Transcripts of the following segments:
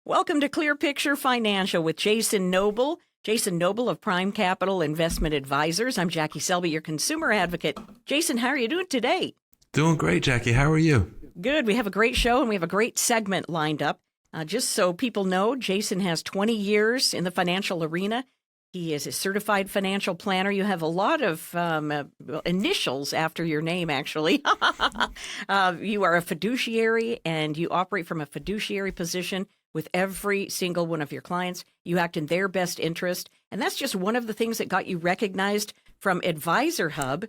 Welcome to Clear Picture Financial with Jason Noble. Jason Noble of Prime Capital Investment Advisors. I'm Jackie Selby, your consumer advocate. Jason, how are you doing today? Doing great, Jackie. How are you? Good. We have a great show and we have a great segment lined up. Just so people know, Jason has 20 years in the financial arena. He is a certified financial planner. You have a lot of initials after your name, actually. You are a fiduciary and you operate from a fiduciary position with every single one of your clients. You act in their best interest. And that's just one of the things that got you recognized from Advisor Hub.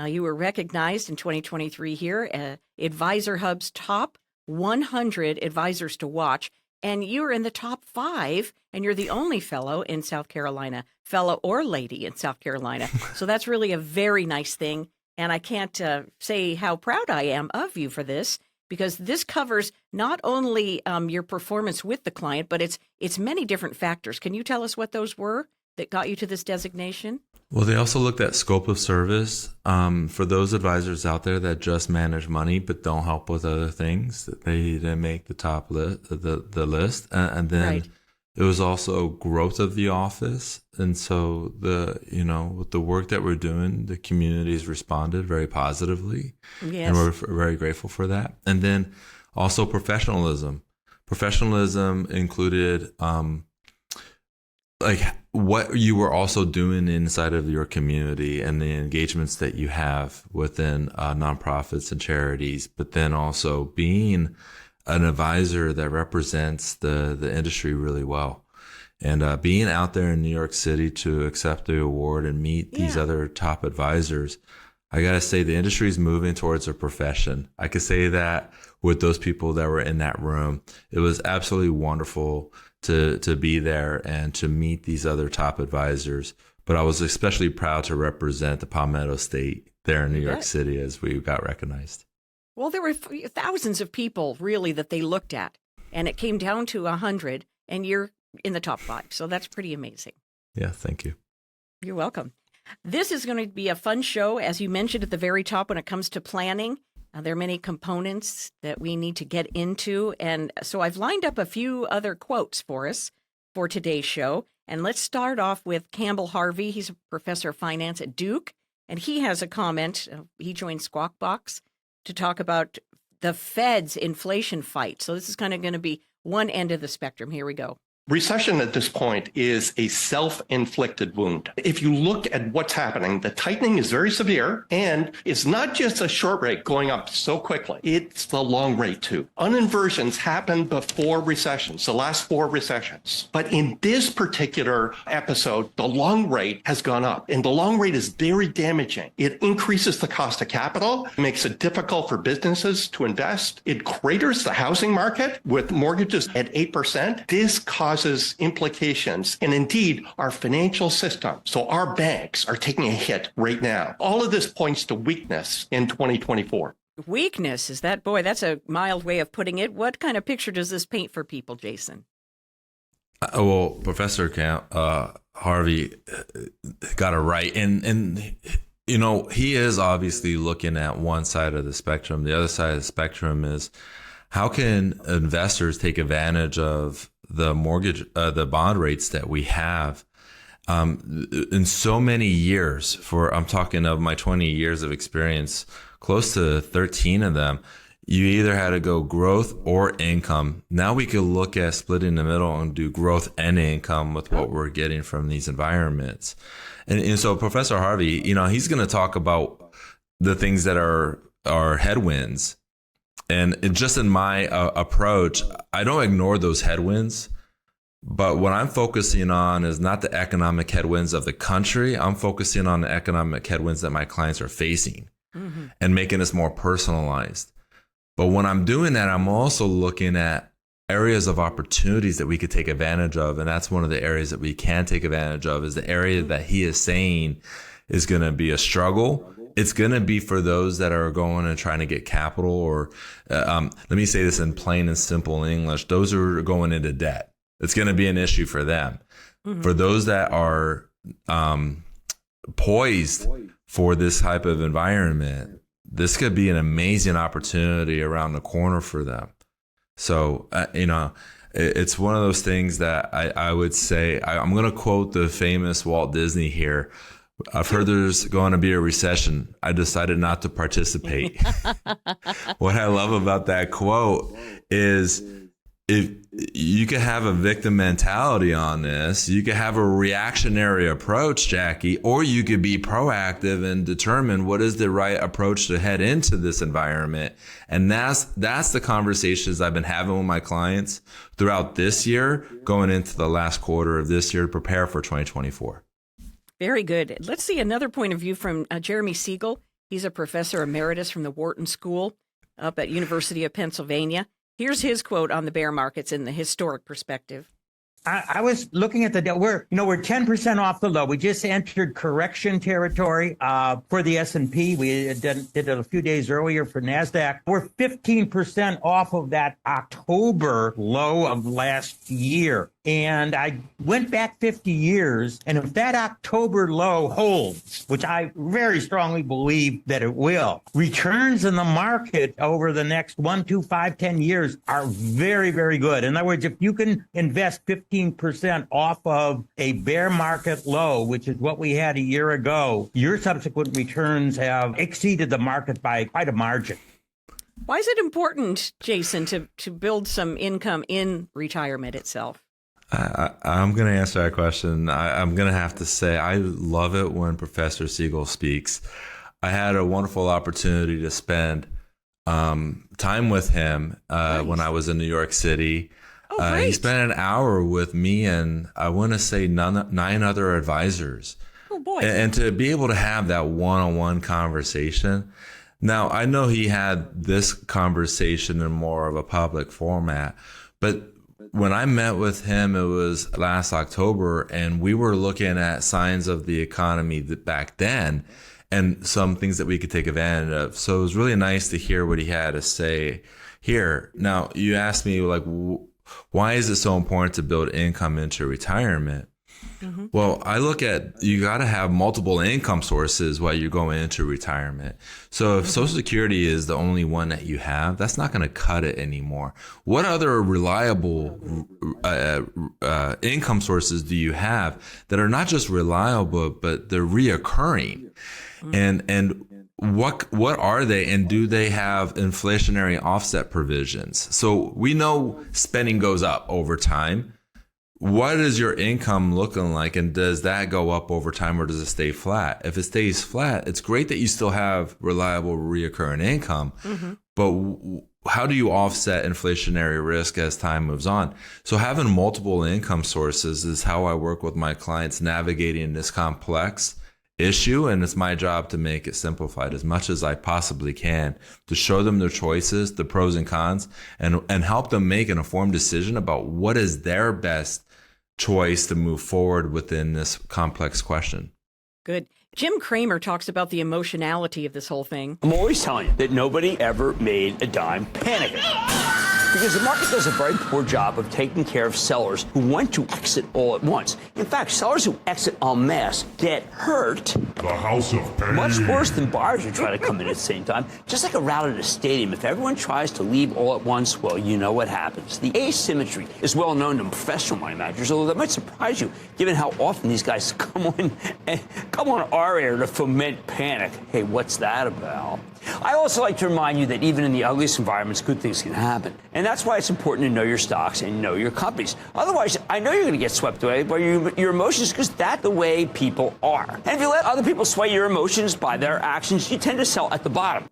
You were recognized in 2023 here, Advisor Hub's top 100 advisors to watch. And you're in the top 5, and you're the only fellow in South Carolina, fellow or lady in South Carolina. So that's really a very nice thing. And I can't say how proud I am of you for this, because this covers not only your performance with the client, but it's many different factors. Can you tell us what those were that got you to this designation? Well, they also looked at scope of service. For those advisors out there that just manage money but don't help with other things, they didn't make the top list, the list. And then right. It was also growth of the office. And so with the work that we're doing, the communities responded very positively. Yes. And we're very grateful for that. And then also professionalism. Professionalism included what you were also doing inside of your community and the engagements that you have within nonprofits and charities, but then also being an advisor that represents the industry really well. And being out there in New York City to accept the award and meet these other top advisors, I got to say the industry is moving towards a profession. I could say that with those people that were in that room. It was absolutely wonderful to be there and to meet these other top advisors. But I was especially proud to represent the Palmetto State there in New York City as we got recognized. Well, there were thousands of people really that they looked at, and it came down to 100, and you're in the top 5. So that's pretty amazing. Yeah, thank you. You're welcome. This is going to be a fun show, as you mentioned at the very top, when it comes to planning. There are many components that we need to get into. And so I've lined up a few other quotes for us for today's show. And let's start off with Campbell Harvey. He's a professor of finance at Duke. And he has a comment. He joined Squawk Box to talk about the Fed's inflation fight. So this is kind of going to be one end of the spectrum. Here we go. Recession at this point is a self-inflicted wound. If you look at what's happening, the tightening is very severe, and it's not just a short rate going up so quickly. It's the long rate too. Uninversions happened before recessions, the last 4 recessions. But in this particular episode, the long rate has gone up, and the long rate is very damaging. It increases the cost of capital, makes it difficult for businesses to invest. It craters the housing market with mortgages at 8%. This causes implications, and indeed our financial system. So our banks are taking a hit right now. All of this points to weakness in 2024. Weakness, is that, boy, that's a mild way of putting it. What kind of picture does this paint for people, Jason? Well, Professor Harvey got it right. And he is obviously looking at one side of the spectrum. The other side of the spectrum is how can investors take advantage of the mortgage, the bond rates that we have in so many years. I'm talking of my 20 years of experience, close to 13 of them. You either had to go growth or income. Now we could look at splitting the middle and do growth and income with what we're getting from these environments. And so Professor Harvey, he's going to talk about the things that are headwinds. And just in my approach, I don't ignore those headwinds, but what I'm focusing on is not the economic headwinds of the country. I'm focusing on the economic headwinds that my clients are facing and making this more personalized. But when I'm doing that, I'm also looking at areas of opportunities that we could take advantage of. And that's one of the areas that we can take advantage of, is the area that he is saying is going to be a struggle. It's going to be for those that are going and trying to get capital, or let me say this in plain and simple English, those who are going into debt. It's going to be an issue for them. For those that are poised for this type of environment, this could be an amazing opportunity around the corner for them. So, It's one of those things that I would say, I'm going to quote the famous Walt Disney here. I've heard there's going to be a recession. I decided not to participate. What I love about that quote is, if you could have a victim mentality on this, you could have a reactionary approach, Jackie, or you could be proactive and determine what is the right approach to head into this environment. And that's the conversations I've been having with my clients throughout this year, going into the last quarter of this year to prepare for 2024. Very good. Let's see another point of view from Jeremy Siegel. He's a professor emeritus from the Wharton School up at University of Pennsylvania. Here's his quote on the bear markets in the historic perspective. I was looking at we're 10% off the low. We just entered correction territory for the S&P. We did it a few days earlier for NASDAQ. We're 15% off of that October low of last year. And I went back 50 years, and if that October low holds, which I very strongly believe that it will, returns in the market over the next 1, 2, 5, 10 years are very, very good. In other words, if you can invest 15% off of a bear market low, which is what we had a year ago, your subsequent returns have exceeded the market by quite a margin. Why is it important, Jason, to build some income in retirement itself? I'm going to answer that question. I'm going to have to say I love it when Professor Siegel speaks. I had a wonderful opportunity to spend time with him Nice. when I was in New York City. Oh, great. He spent an hour with me and I want to say 9 other advisors. Oh, boy. And to be able to have that one-on-one conversation. Now, I know he had this conversation in more of a public format, but when I met with him, it was last October, and we were looking at signs of the economy back then and some things that we could take advantage of. So it was really nice to hear what he had to say here. Now, you asked me, like, why is it so important to build income into retirement? Mm-hmm. Well, I look at, you got to have multiple income sources while you're going into retirement. So if Social Security is the only one that you have, that's not going to cut it anymore. What other reliable income sources do you have that are not just reliable, but they're reoccurring? And what are they, and do they have inflationary offset provisions? So we know spending goes up over time. What is your income looking like, and does that go up over time, or does it stay flat? If it stays flat, it's great that you still have reliable reoccurring income, but how do you offset inflationary risk as time moves on? So having multiple income sources is how I work with my clients navigating this complex issue, and it's my job to make it simplified as much as I possibly can, to show them their choices, the pros and cons, and help them make an informed decision about what is their best choice to move forward within this complex question. Good. Jim Cramer talks about the emotionality of this whole thing. I'm always telling you that nobody ever made a dime panicking. Because the market does a very poor job of taking care of sellers who want to exit all at once. In fact, sellers who exit en masse get hurt. The House of Pain. Much worse than buyers who try to come in at the same time. Just like a rout at a stadium, if everyone tries to leave all at once, well, you know what happens. The asymmetry is well known to professional money managers, although that might surprise you, given how often these guys come on our air to foment panic. Hey, what's that about? I also like to remind you that even in the ugliest environments, good things can happen. And that's why it's important to know your stocks and know your companies. Otherwise, I know you're going to get swept away by your emotions, because that's the way people are. And if you let other people sway your emotions by their actions, you tend to sell at the bottom.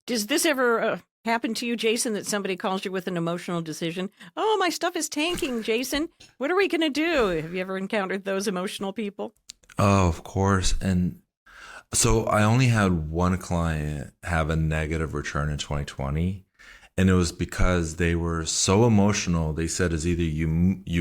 Does this ever happen to you, Jason, that somebody calls you with an emotional decision? Oh, my stuff is tanking, Jason. What are we going to do? Have you ever encountered those emotional people? Oh, of course. And so I only had one client have a negative return in 2020. And it was because they were so emotional. They said, it's either you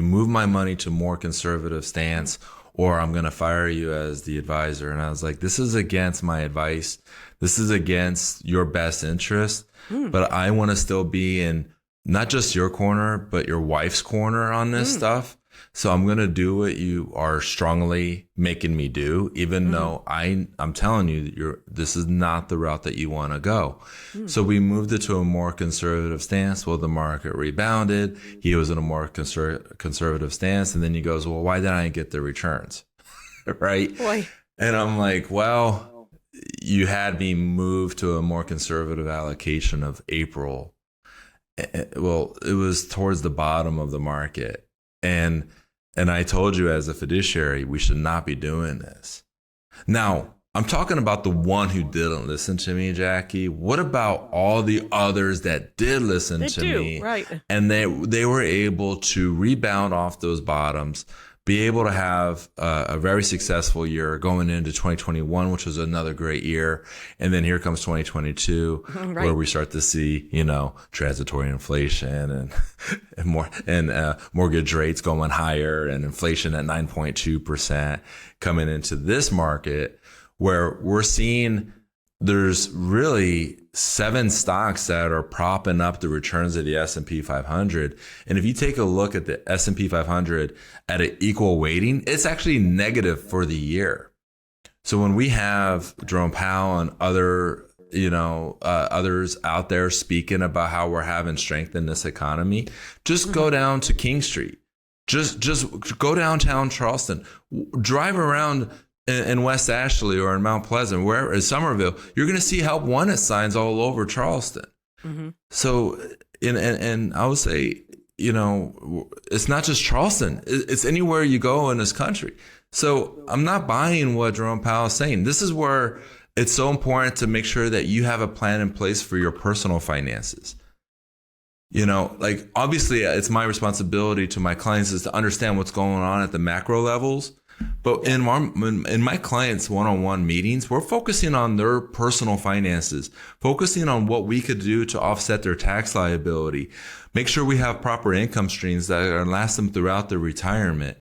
move my money to more conservative stance, or I'm going to fire you as the advisor. And I was like, this is against my advice. This is against your best interest. But I want to still be in not just your corner, but your wife's corner on this stuff. So I'm going to do what you are strongly making me do, even though I'm telling you that this is not the route that you want to go. So we moved it to a more conservative stance. Well, the market rebounded. He was in a more conservative stance. And then he goes, well, why didn't I get the returns? Right. Boy. And I'm like, well, you had me move to a more conservative allocation of April. Well, it was towards the bottom of the market. And I told you as a fiduciary, we should not be doing this. Now, I'm talking about the one who didn't listen to me, Jackie. What about all the others that did listen to me? Right. And they were able to rebound off those bottoms, be able to have a very successful year going into 2021, which was another great year. And then here comes 2022, right. where we start to see, transitory inflation and mortgage rates going higher and inflation at 9.2% coming into this market, where we're seeing there's really 7 stocks that are propping up the returns of the S&P 500. And if you take a look at the S&P 500 at an equal weighting, it's actually negative for the year. So when we have Jerome Powell and others out there speaking about how we're having strength in this economy, just go down to King Street. Just go downtown Charleston, drive around in West Ashley or in Mount Pleasant, wherever, in Somerville, you're going to see Help Wanted signs all over Charleston. So, and I would say, it's not just Charleston. It's anywhere you go in this country. So I'm not buying what Jerome Powell is saying. This is where it's so important to make sure that you have a plan in place for your personal finances. Obviously it's my responsibility to my clients is to understand what's going on at the macro levels. But in my clients' one-on-one meetings, we're focusing on their personal finances, focusing on what we could do to offset their tax liability, make sure we have proper income streams that are last them throughout their retirement.